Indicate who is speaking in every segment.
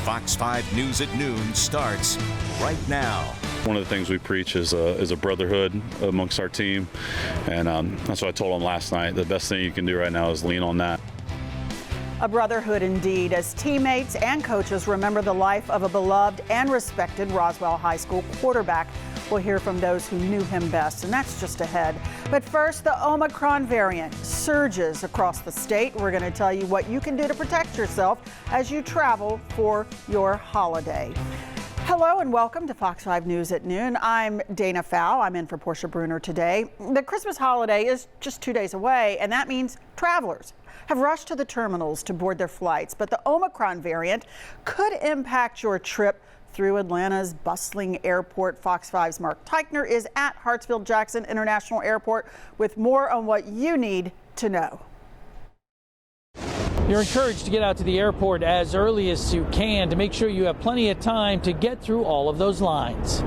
Speaker 1: Fox 5 News at Noon starts right now.
Speaker 2: One of the things we preach is a brotherhood amongst our team, and that's what I told them last night. The best thing you can do right now is lean on that.
Speaker 3: A brotherhood indeed, as teammates and coaches remember the life of a beloved and respected Roswell High School quarterback. We'll hear from those who knew him best, and that's just ahead. But first, the Omicron variant surges across the state. We're going to tell you what you can do to protect yourself as you travel for your holiday. Hello and welcome to Fox 5 News at Noon. I'm Dana Fowl. I'm in for Portia Bruner today. The Christmas holiday is just 2 days away, and that means travelers have rushed to the terminals to board their flights. But the Omicron variant could impact your trip through Atlanta's bustling airport. Fox 5's Mark Teichner is at Hartsfield-Jackson International Airport with more on what you need to know.
Speaker 4: You're encouraged to get out to the airport as early as you can to make sure you have plenty of time to get through all of those lines.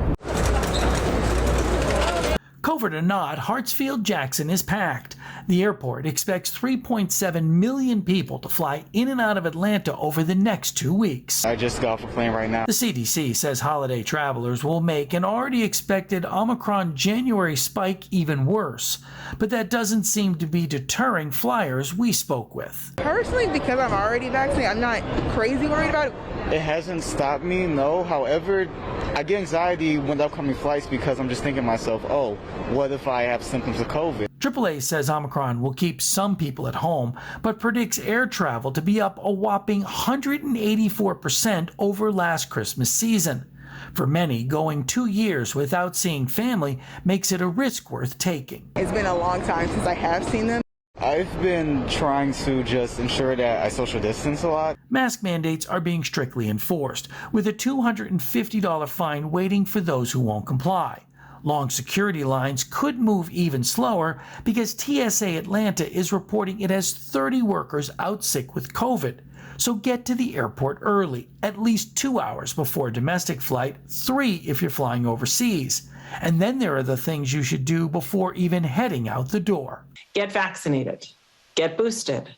Speaker 4: COVID or not, Hartsfield-Jackson is packed. The airport expects 3.7 million people to fly in and out of Atlanta over the next 2 weeks.
Speaker 5: I just got off a plane right now.
Speaker 4: The CDC says holiday travelers will make an already expected Omicron January spike even worse. But that doesn't seem to be deterring flyers we spoke with.
Speaker 6: Personally, because I'm already vaccinated, I'm not crazy worried about it.
Speaker 5: It hasn't stopped me, no. However, I get anxiety when upcoming flights because I'm just thinking to myself, oh, what if I have symptoms of COVID?
Speaker 4: AAA says Omicron will keep some people at home, but predicts air travel to be up a whopping 184% over last Christmas season. For many, going 2 years without seeing family makes it a risk worth taking.
Speaker 6: It's been a long time since I have seen them.
Speaker 5: I've been trying to just ensure that I social distance a lot.
Speaker 4: Mask mandates are being strictly enforced, with a $250 fine waiting for those who won't comply. Long security lines could move even slower because TSA Atlanta is reporting it has 30 workers out sick with COVID. So get to the airport early, at least 2 hours before a domestic flight, 3 if you're flying overseas. And then there are the things you should do before even heading out the door.
Speaker 7: Get vaccinated, get boosted,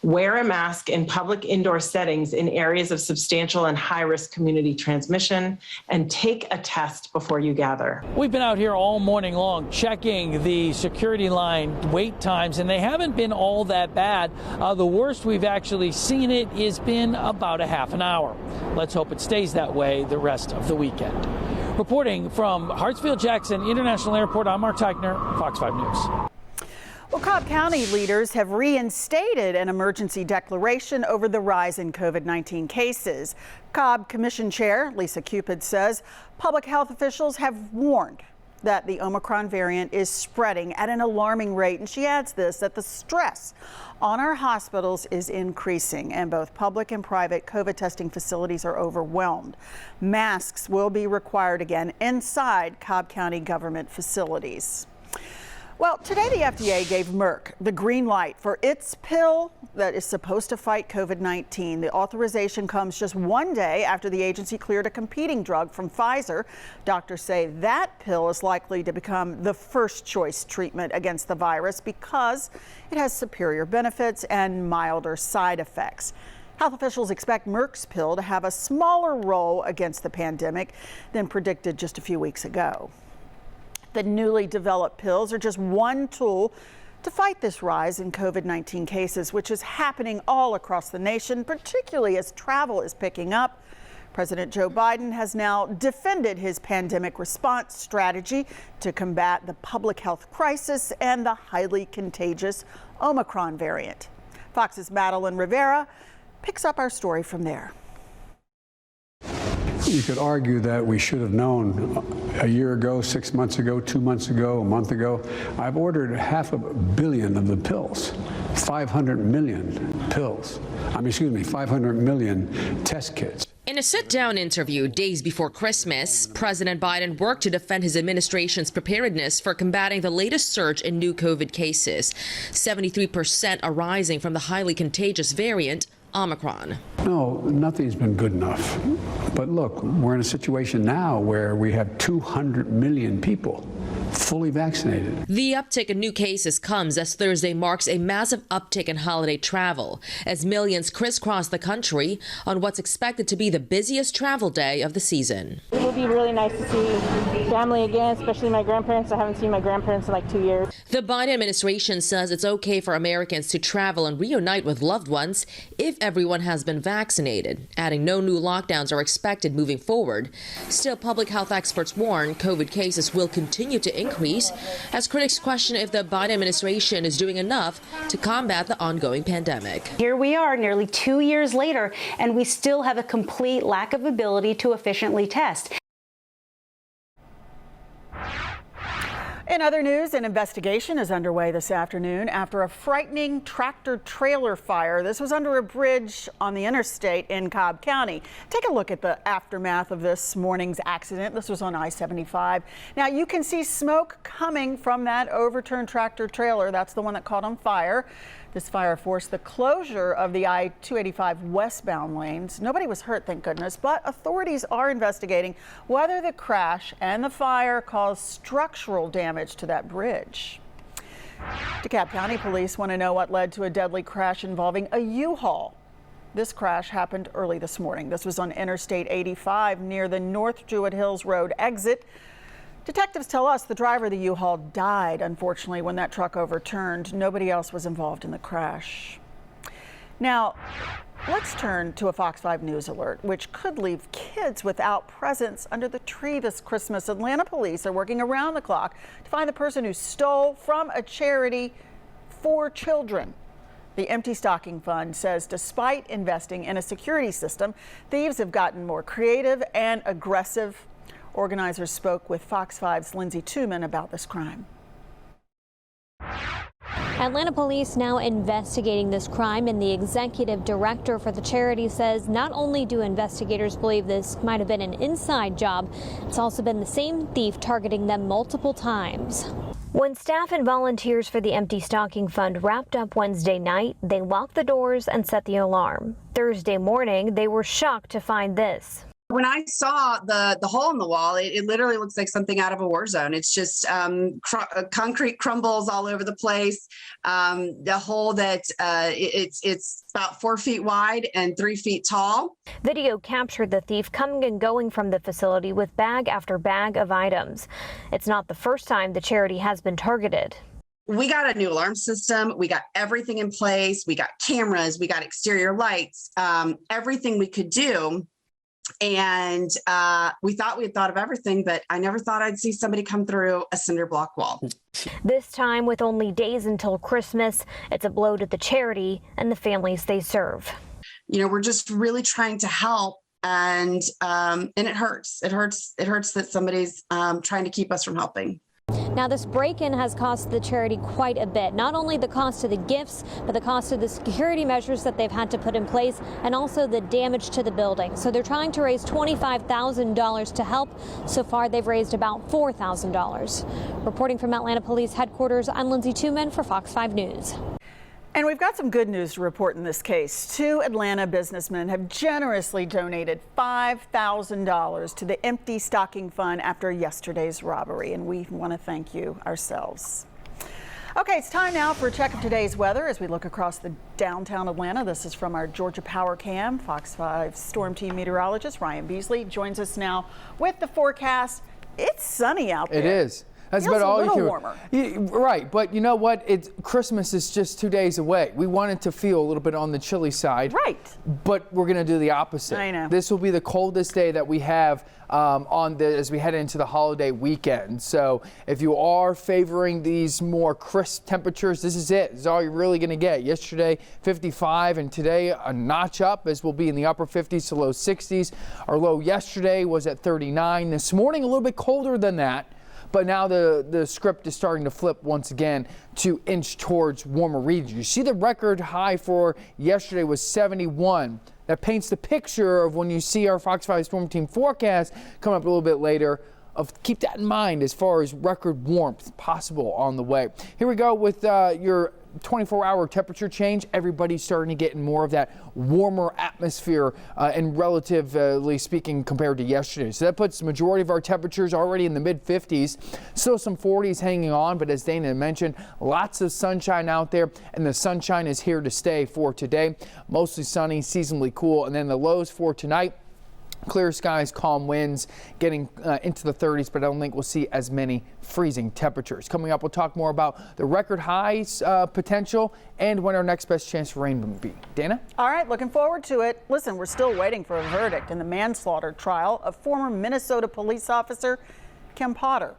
Speaker 7: wear a mask in public indoor settings in areas of substantial and high-risk community transmission, and take a test before you gather.
Speaker 4: We've been out here all morning long checking the security line wait times, and they haven't been all that bad. The worst we've actually seen it has been about a half an hour. Let's hope it stays that way the rest of the weekend. Reporting from Hartsfield-Jackson International Airport, I'm Mark Teichner, Fox 5 News.
Speaker 3: Well, Cobb County leaders have reinstated an emergency declaration over the rise in COVID-19 cases. Cobb Commission Chair Lisa Cupid says public health officials have warned that the Omicron variant is spreading at an alarming rate. And she adds this, that the stress on our hospitals is increasing and both public and private COVID testing facilities are overwhelmed. Masks will be required again inside Cobb County government facilities. Well, today the FDA gave Merck the green light for its pill that is supposed to fight COVID-19. The authorization comes just 1 day after the agency cleared a competing drug from Pfizer. Doctors say that pill is likely to become the first choice treatment against the virus because it has superior benefits and milder side effects. Health officials expect Merck's pill to have a smaller role against the pandemic than predicted just a few weeks ago. The newly developed pills are just one tool to fight this rise in COVID-19 cases, which is happening all across the nation, particularly as travel is picking up. President Joe Biden has now defended his pandemic response strategy to combat the public health crisis and the highly contagious Omicron variant. Fox's Madeline Rivera picks up our story from there.
Speaker 8: You could argue that we should have known a year ago, 6 months ago, 2 months ago, a month ago. I've ordered 500 million of the pills, 500 million pills. 500 million test kits.
Speaker 9: In a sit-down interview days before Christmas, President Biden worked to defend his administration's preparedness for combating the latest surge in new COVID cases, 73% arising from the highly contagious variant Omicron.
Speaker 8: No, nothing's been good enough. But look, we're in a situation now where we have 200 million people fully vaccinated.
Speaker 9: The uptick in new cases comes as Thursday marks a massive uptick in holiday travel, as millions crisscross the country on what's expected to be the busiest travel day of the season.
Speaker 10: It would be really nice to see family again, especially my grandparents. I haven't seen my grandparents in like 2 years.
Speaker 9: The Biden administration says it's okay for Americans to travel and reunite with loved ones if everyone has been vaccinated, adding no new lockdowns are expected moving forward. Still, public health experts warn COVID cases will continue to increase as critics question if the Biden administration is doing enough to combat the ongoing pandemic.
Speaker 11: Here we are nearly 2 years later, and we still have a complete lack of ability to efficiently test.
Speaker 3: In other news, an investigation is underway this afternoon after a frightening tractor-trailer fire. This was under a bridge on the interstate in Cobb County. Take a look at the aftermath of this morning's accident. This was on I-75. Now, you can see smoke coming from that overturned tractor-trailer. That's the one that caught on fire. This fire forced the closure of the I-285 westbound lanes. Nobody was hurt, thank goodness, but authorities are investigating whether the crash and the fire caused structural damage to that bridge. DeKalb County police want to know what led to a deadly crash involving a U-Haul. This crash happened early this morning. This was on Interstate 85 near the North Jewett Hills Road exit. Detectives tell us the driver of the U-Haul died, unfortunately, when that truck overturned. Nobody else was involved in the crash. Now, let's turn to a Fox 5 News alert, which could leave kids without presents under the tree this Christmas. Atlanta police are working around the clock to find the person who stole from a charity for children. The Empty Stocking Fund says despite investing in a security system, thieves have gotten more creative and aggressive. Organizers spoke with Fox 5's Lindsay Tuman about this crime.
Speaker 12: Atlanta police now investigating this crime, and the executive director for the charity says not only do investigators believe this might have been an inside job, it's also been the same thief targeting them multiple times.
Speaker 13: When staff and volunteers for the Empty Stocking Fund wrapped up Wednesday night, they locked the doors and set the alarm. Thursday morning, they were shocked to find this.
Speaker 14: When I saw the hole in the wall, it literally looks like something out of a war zone. It's just concrete crumbles all over the place. The hole that it's about 4 feet wide and 3 feet tall.
Speaker 13: Video captured the thief coming and going from the facility with bag after bag of items. It's not the first time the charity has been targeted.
Speaker 14: We got a new alarm system. We got everything in place. We got cameras. We got exterior lights, everything we could do. And we thought we had thought of everything, but I never thought I'd see somebody come through a cinder block wall.
Speaker 13: This time, with only days until Christmas, it's a blow to the charity and the families they serve.
Speaker 14: You know, we're just really trying to help, and it hurts. It hurts that somebody's trying to keep us from helping.
Speaker 12: Now, this break-in has cost the charity quite a bit. Not only the cost of the gifts, but the cost of the security measures that they've had to put in place, and also the damage to the building. So they're trying to raise $25,000 to help. So far, they've raised about $4,000. Reporting from Atlanta Police Headquarters, I'm Lindsay Tuman for Fox 5 News.
Speaker 3: And we've got some good news to report in this case. 2 Atlanta businessmen have generously donated $5,000 to the Empty Stocking Fund after yesterday's robbery, and we want to thank you ourselves. Okay, it's time now for a check of today's weather as we look across the downtown Atlanta. This is from our Georgia Power Cam. Fox 5 Storm Team meteorologist Ryan Beasley joins us now with the forecast. It's sunny out there.
Speaker 15: It is. That's
Speaker 3: Feels
Speaker 15: about all
Speaker 3: a little
Speaker 15: you
Speaker 3: warmer.
Speaker 15: Right, but you know what? Christmas is just 2 days away. We want it to feel a little bit on the chilly side.
Speaker 3: Right.
Speaker 15: But we're going to do the opposite.
Speaker 3: I know.
Speaker 15: This will be the coldest day that we have as we head into the holiday weekend. So if you are favoring these more crisp temperatures, this is it. This is all you're really going to get. Yesterday, 55, and today a notch up as we'll be in the upper 50s to low 60s. Our low yesterday was at 39. This morning, a little bit colder than that. But now the script is starting to flip once again to inch towards warmer regions. You see the record high for yesterday was 71. That paints the picture of when you see our Fox 5 Storm Team forecast coming up a little bit later. Keep that in mind as far as record warmth possible on the way. Here we go with your 24-hour temperature change, everybody's starting to get in more of that warmer atmosphere and relatively speaking compared to yesterday. So that puts the majority of our temperatures already in the mid-50s. Still some 40s hanging on, but as Dana mentioned, lots of sunshine out there, and the sunshine is here to stay for today. Mostly sunny, seasonably cool, and then the lows for tonight. Clear skies, calm winds, getting into the 30s, but I don't think we'll see as many freezing temperatures. Coming up, we'll talk more about the record highs potential and when our next best chance for rain will be. Dana?
Speaker 3: All right, looking forward to it. Listen, we're still waiting for a verdict in the manslaughter trial of former Minnesota police officer Kim Potter.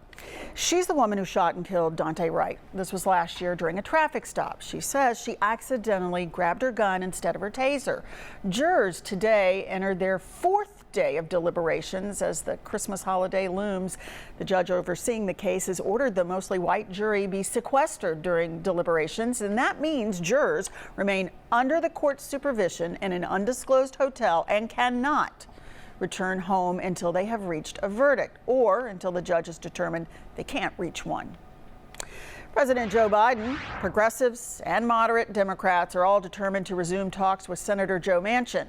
Speaker 3: She's the woman who shot and killed Dante Wright. This was last year during a traffic stop. She says she accidentally grabbed her gun instead of her taser. Jurors today entered their fourth day of deliberations as the Christmas holiday looms. The judge overseeing the case has ordered the mostly white jury be sequestered during deliberations, and that means jurors remain under the court's supervision in an undisclosed hotel and cannot return home until they have reached a verdict or until the judge has determined they can't reach one. President Joe Biden, progressives and moderate Democrats are all determined to resume talks with Senator Joe Manchin.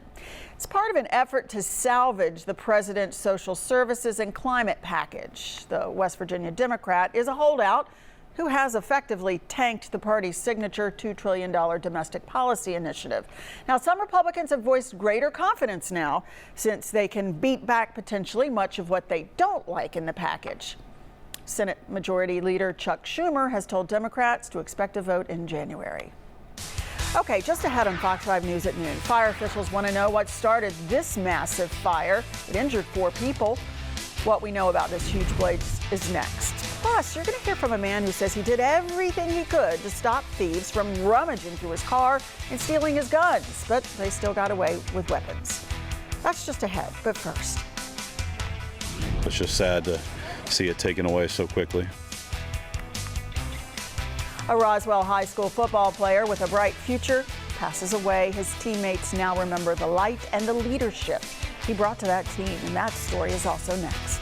Speaker 3: It's part of an effort to salvage the president's social services and climate package. The West Virginia Democrat is a holdout who has effectively tanked the party's signature $2 trillion domestic policy initiative. Now, some Republicans have voiced greater confidence now since they can beat back potentially much of what they don't like in the package. Senate Majority Leader Chuck Schumer has told Democrats to expect a vote in January. Okay, just ahead on Fox 5 News at noon, fire officials want to know what started this massive fire. It injured 4 people. What we know about this huge blaze is next. Plus, you're going to hear from a man who says he did everything he could to stop thieves from rummaging through his car and stealing his guns, but they still got away with weapons. That's just ahead, but first.
Speaker 2: It's just sad to see it taken away so quickly.
Speaker 3: A Roswell High School football player with a bright future passes away. His teammates now remember the light and the leadership he brought to that team, and that story is also next.